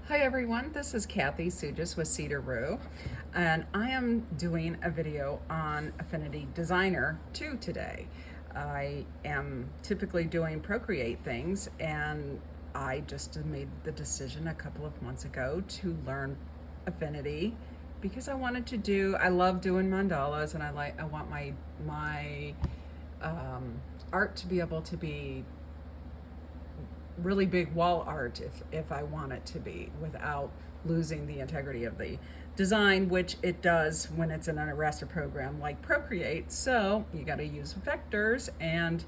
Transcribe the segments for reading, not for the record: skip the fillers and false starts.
Hi everyone, this is Kathy Sugis with Cedar Rue, and I am doing a video on Affinity Designer 2 today. I am typically doing Procreate things, and I just made the decision a couple of months ago to learn Affinity because I love doing mandalas, and I want my art to be able to be really big wall art if I want it to be without losing the integrity of the design, which it does when it's in an raster program like Procreate. So you got to use vectors, and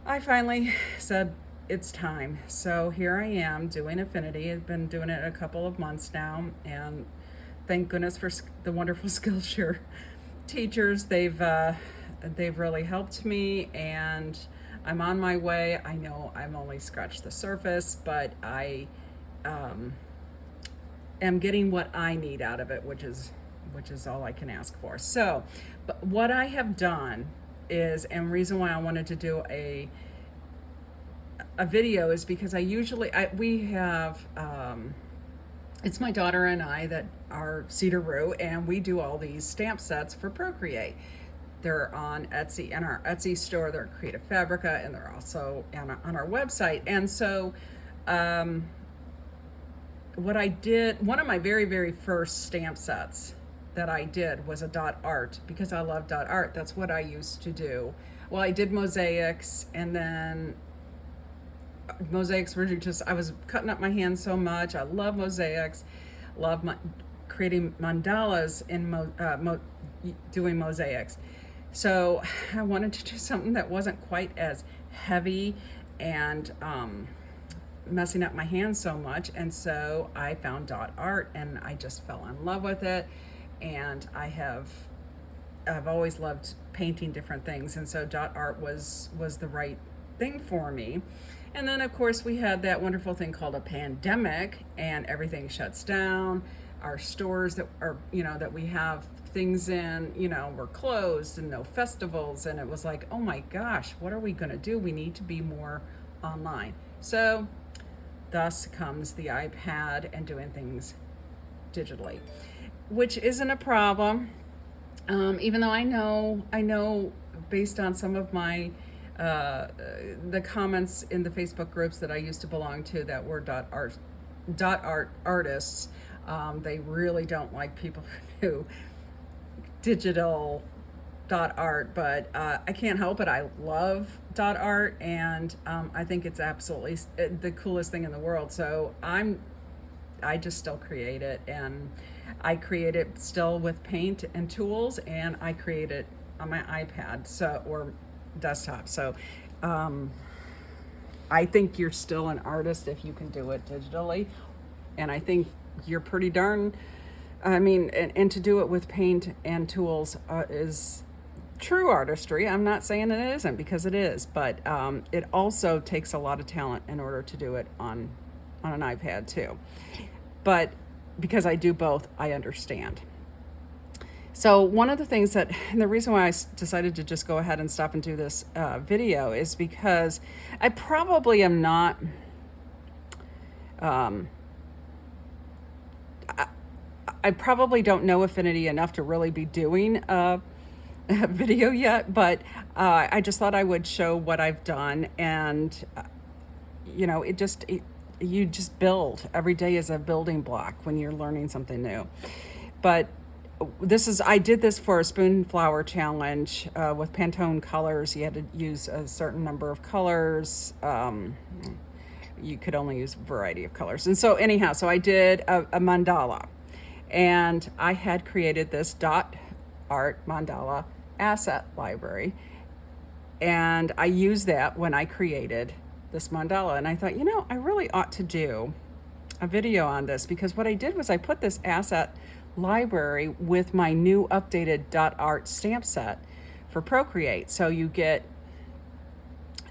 I finally said it's time. So here I am doing Affinity. I've been doing it a couple of months now, and thank goodness for the wonderful Skillshare teachers. They've really helped me, and I'm on my way. I know I'm only scratched the surface, but I am getting what I need out of it, which is all I can ask for. So, but what I have done is, and reason why I wanted to do a video is because we have it's my daughter and I that are Cedar Rue, and we do all these stamp sets for Procreate. They're on Etsy, and our Etsy store. They're Creative Fabrica, and they're also on our website. And so, what I did, one of my very, very first stamp sets that I did was a dot art, because I love dot art. That's what I used to do. Well, I did mosaics, and then mosaics were just, I was cutting up my hands so much. I love mosaics, love creating mandalas doing mosaics. So I wanted to do something that wasn't quite as heavy and messing up my hands so much. And so I found dot art, and I just fell in love with it. And I've always loved painting different things, and so dot art was the right thing for me. And then of course we had that wonderful thing called a pandemic, and everything shuts down. Our stores that we have things in, were closed, and no festivals, and it was like, oh my gosh, what are we going to do? We need to be more online. So thus comes the iPad and doing things digitally, which isn't a problem. Even though I know based on some of my the comments in the Facebook groups that I used to belong to that were dot art artists, they really don't like people who do digital dot art, but I can't help it. I love dot art, and I think it's absolutely the coolest thing in the world. So I just still create it, and I create it still with paint and tools, and I create it on my iPad or desktop. So I think you're still an artist if you can do it digitally, and I think you're pretty darn, and to do it with paint and tools is true artistry. I'm not saying it isn't, because it is, but it also takes a lot of talent in order to do it on an iPad too. But because I do both, I understand. So one of the things and the reason why I decided to just go ahead and stop and do this video is because I probably am not, I probably don't know Affinity enough to really be doing a video yet, but I just thought I would show what I've done, and you just build. Every day is a building block when you're learning something new. But I did this for a spoon flower challenge with Pantone colors. You had to use a certain number of colors. You could only use a variety of colors. And so anyhow, so I did a mandala, and I had created this dot art mandala asset library, and I used that when I created this mandala. And I thought, I really ought to do a video on this, because what I did was I put this asset library with my new updated dot art stamp set for Procreate. So you get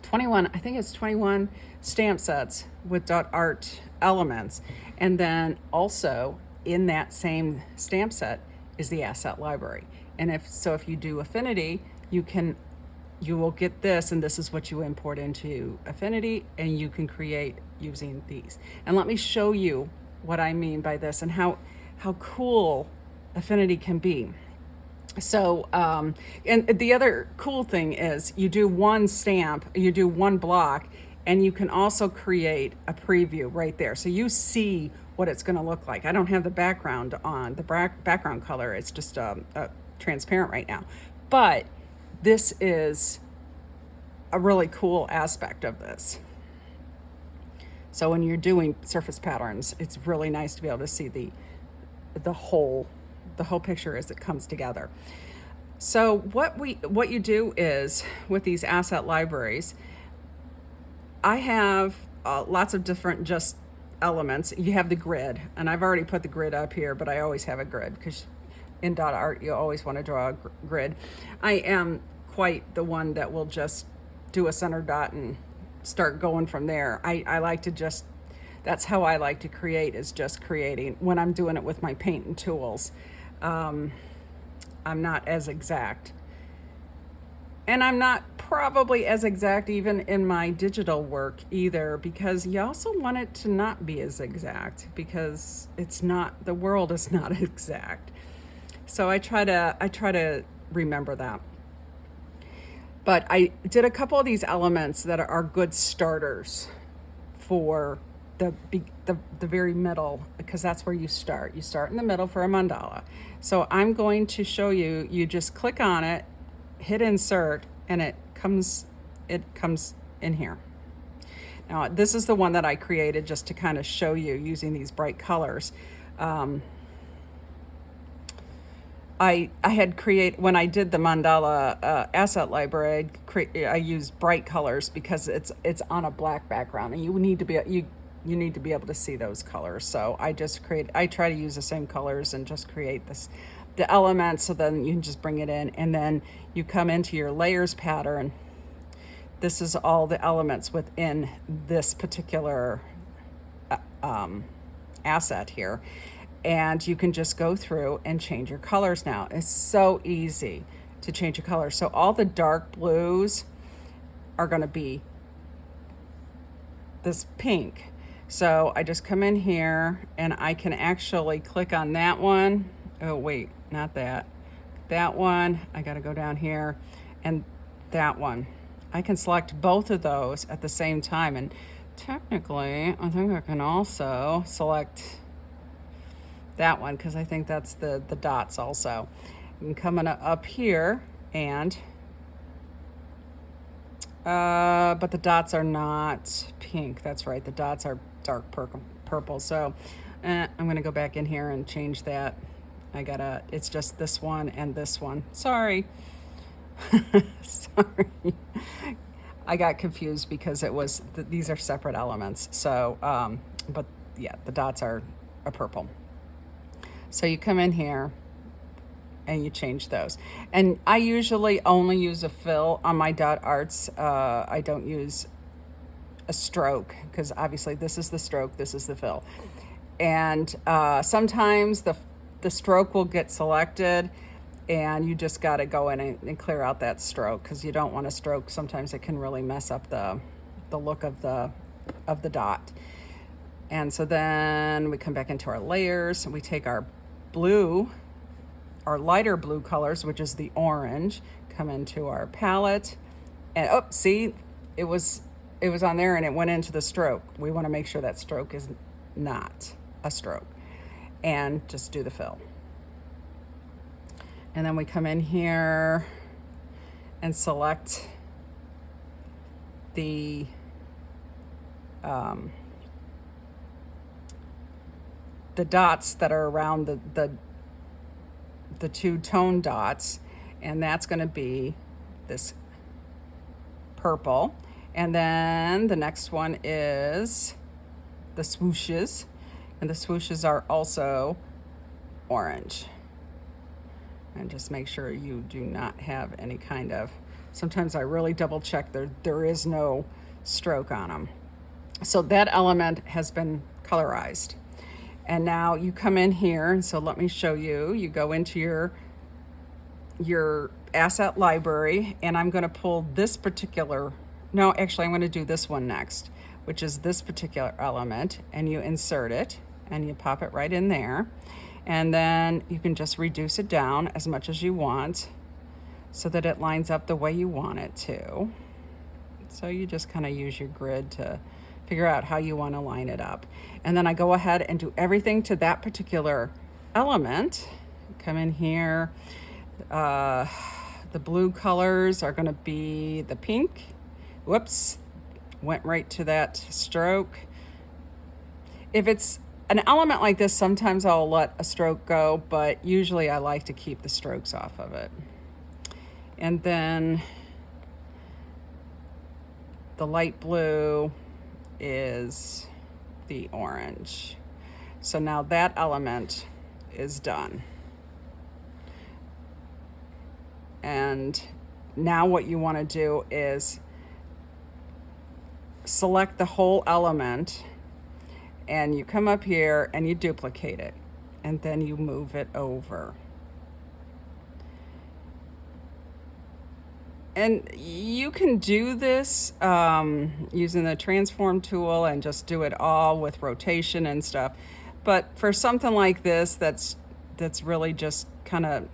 21 stamp sets with dot art elements, and then also in that same stamp set is the asset library. And if you do Affinity, you will get this, and this is what you import into Affinity, and you can create using these. And let me show you what I mean by this and how cool Affinity can be. So, and the other cool thing is you do one stamp, you do one block, and you can also create a preview right there. So you see what it's going to look like. I don't have the background on, the background color. It's just transparent right now. But this is a really cool aspect of this. So when you're doing surface patterns, it's really nice to be able to see the whole picture as it comes together. So what you do is with these asset libraries, I have lots of different just elements. You have the grid, and I've already put the grid up here, but I always have a grid because in dot art you always want to draw a grid. I am quite the one that will just do a center dot and start going from there. I like to just, that's how I like to create, is just creating when I'm doing it with my paint and tools. I'm not as exact. And I'm not probably as exact even in my digital work either, because you also want it to not be as exact, because it's not, the world is not exact. So I try to remember that. But I did a couple of these elements that are good starters for the very middle, because that's where you start. You start in the middle for a mandala. So I'm going to show you, you just click on it, hit insert, and it comes in here. Now this is the one that I created just to kind of show you using these bright colors. I had create, when I did the mandala asset library, I used bright colors because it's on a black background, and you need to be able to see those colors. So I try to use the same colors and just create the elements, so then you can just bring it in, and then you come into your layers pattern. This is all the elements within this particular asset here. And you can just go through and change your colors now. It's so easy to change your colors. So all the dark blues are going to be this pink. So I just come in here and I can actually click on that one. Oh, wait, not that. That one, I got to go down here, and that one. I can select both of those at the same time. And technically, I think I can also select that one, because I think that's the dots also. And coming up here, and but the dots are not pink. That's right, the dots are dark purple. So I'm gonna go back in here and change that. It's just this one and this one. Sorry. Sorry. I got confused because it was, these are separate elements. So, but yeah, the dots are a purple. So you come in here and you change those. And I usually only use a fill on my dot arts. I don't use a stroke, because obviously this is the stroke, this is the fill. And sometimes the stroke will get selected, and you just got to go in and clear out that stroke, because you don't want a stroke. Sometimes it can really mess up the look of the dot. And so then we come back into our layers, and we take our blue, our lighter blue colors, which is the orange, come into our palette, and oh, see, it was on there and it went into the stroke. We want to make sure that stroke is not a stroke, and just do the fill. And then we come in here and select the dots that are around the two tone dots, and that's going to be this purple. And then the next one is the swooshes, and the swooshes are also orange. And just make sure you do not have any kind of, sometimes I really double check there is no stroke on them. So that element has been colorized. And now you come in here, and so let me show you. You go into your asset library, and I'm going to pull this particular, no, actually I'm going to do this one next, which is this particular element, and you insert it, and you pop it right in there. And then you can just reduce it down as much as you want so that it lines up the way you want it to. So you just kind of use your grid to figure out how you want to line it up. And then I go ahead and do everything to that particular element. Come in here. The blue colors are going to be the pink. Whoops, went right to that stroke. If it's an element like this, sometimes I'll let a stroke go, but usually I like to keep the strokes off of it. And then the light blue is the orange. So now that element is done. And now what you want to do is select the whole element, and you come up here and you duplicate it, and then you move it over. And you can do this using the transform tool and just do it all with rotation and stuff. But for something like this, that's really just kind of,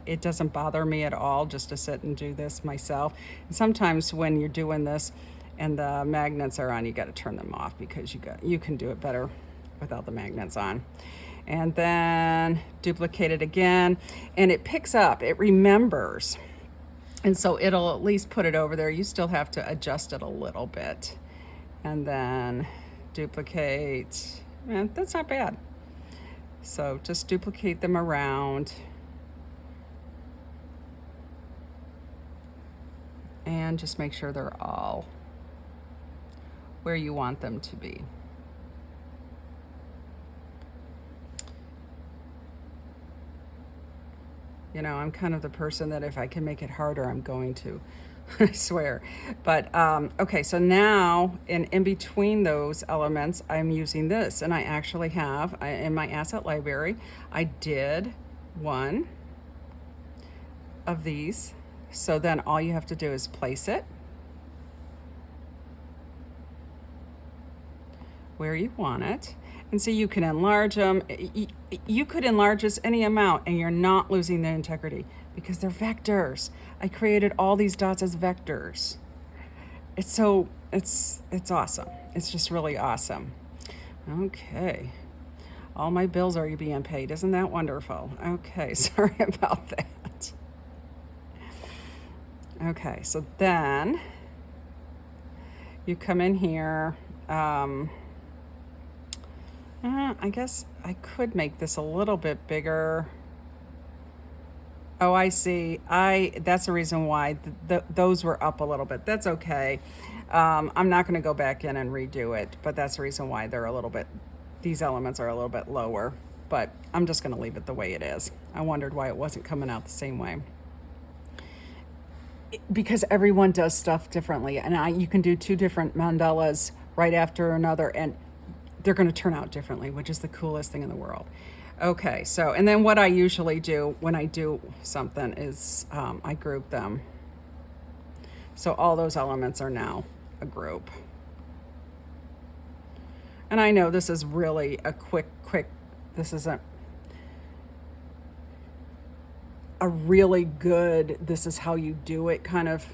it doesn't bother me at all just to sit and do this myself. And sometimes when you're doing this and the magnets are on, you got to turn them off because you can do it better without the magnets on. And then duplicate it again, and it picks up, it remembers. And so it'll at least put it over there. You still have to adjust it a little bit. And then duplicate, and that's not bad. So just duplicate them around. And just make sure they're all where you want them to be. You know, I'm kind of the person that if I can make it harder, I'm going to, I swear. But, okay, so now in between those elements, I'm using this. And I actually have, in my asset library, I did one of these. So then all you have to do is place it where you want it. And so you can enlarge them. You could enlarge this any amount and you're not losing the integrity because they're vectors. I created all these dots as vectors. It's awesome. It's just really awesome. Okay. All my bills are being paid. Isn't that wonderful? Okay, sorry about that. Okay, so then you come in here. I guess I could make this a little bit bigger. Oh, I see. That's the reason why those were up a little bit. That's okay. I'm not going to go back in and redo it, but that's the reason why these elements are a little bit lower. But I'm just going to leave it the way it is. I wondered why it wasn't coming out the same way. Because everyone does stuff differently, and you can do 2 different mandalas right after another, and they're going to turn out differently, which is the coolest thing in the world. Okay, so, and then what I usually do when I do something is I group them. So all those elements are now a group. And I know this is really a quick, this isn't a really good, this is how you do it kind of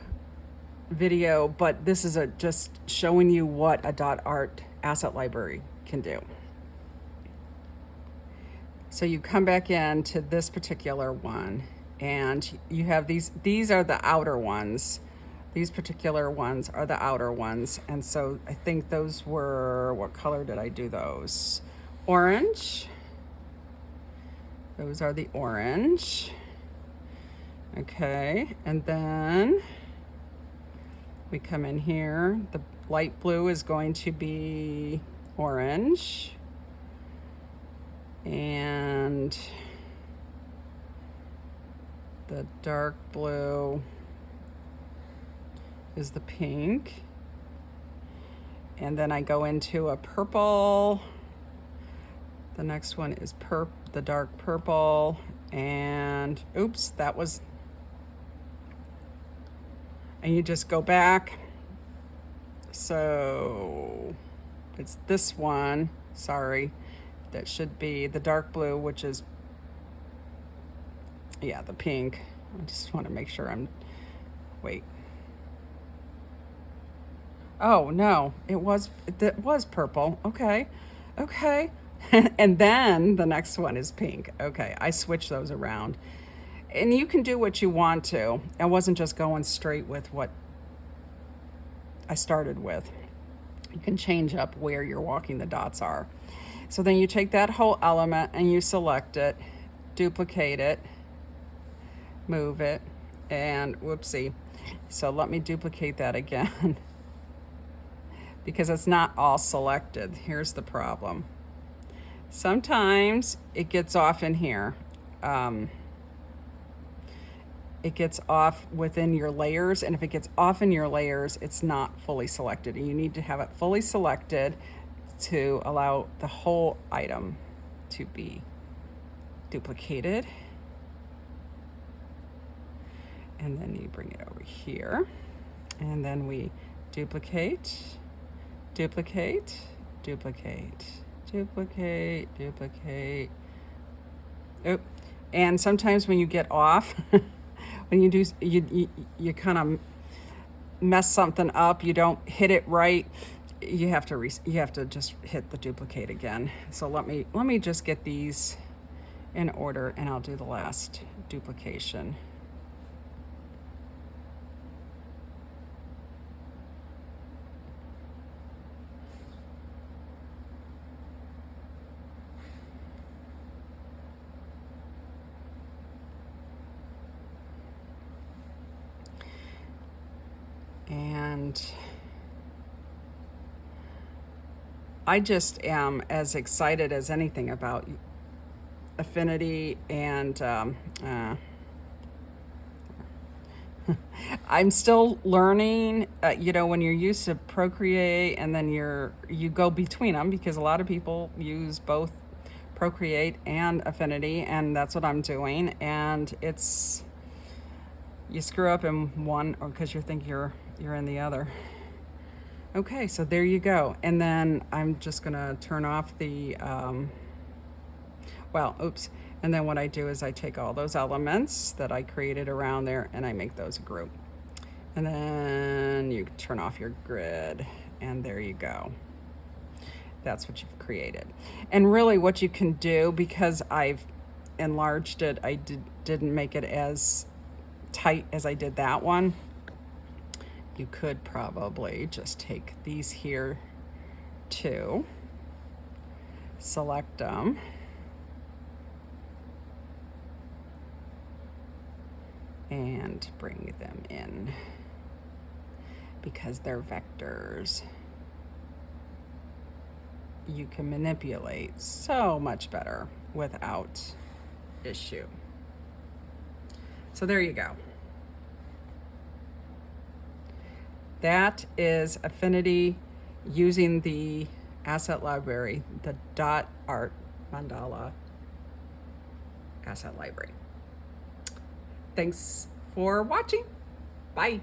video, but this is just showing you what a .art asset library can do. So you come back into this particular one and you have these are the outer ones. These particular ones are the outer ones. And so I think those were, what color did I do those? Orange. Those are the orange. Okay, and then we come in here. The light blue is going to be orange. And the dark blue is the pink. And then I go into a purple. The next one is the dark purple. And oops, that was, and you just go back. So it's this one, sorry. That should be the dark blue, which is, yeah, the pink. I just want to make sure wait. Oh, no, it was purple. Okay. Okay. And then the next one is pink. Okay, I switched those around. And you can do what you want to. I wasn't just going straight with what I started with. You can change up where you're walking the dots are. So then you take that whole element and you select it, duplicate it, move it, and whoopsie. So let me duplicate that again because it's not all selected. Here's the problem. Sometimes it gets off in here. It gets off within your layers, and if it gets off in your layers, it's not fully selected. And you need to have it fully selected to allow the whole item to be duplicated. And then you bring it over here, and then we duplicate, duplicate, duplicate, duplicate, duplicate. Oh, and sometimes when you get off, when you do, you kind of mess something up. You don't hit it right. You have to just hit the duplicate again. So let me just get these in order, and I'll do the last duplication. And I just am as excited as anything about Affinity, and I'm still learning. When you're used to Procreate and then you go between them, because a lot of people use both Procreate and Affinity, and that's what I'm doing. And you screw up in one, or because you think you're in the other. Okay, so there you go. And then I'm just gonna turn off the, and then what I do is I take all those elements that I created around there and I make those a group. And then you turn off your grid, and there you go. That's what you've created. And really what you can do, because I've enlarged it, I didn't make it as tight as I did that one. You could probably just take these here too, select them, and bring them in because they're vectors. You can manipulate so much better without issue. So there you go. That is Affinity using the asset library, the Art Mandala asset library. Thanks for watching. Bye.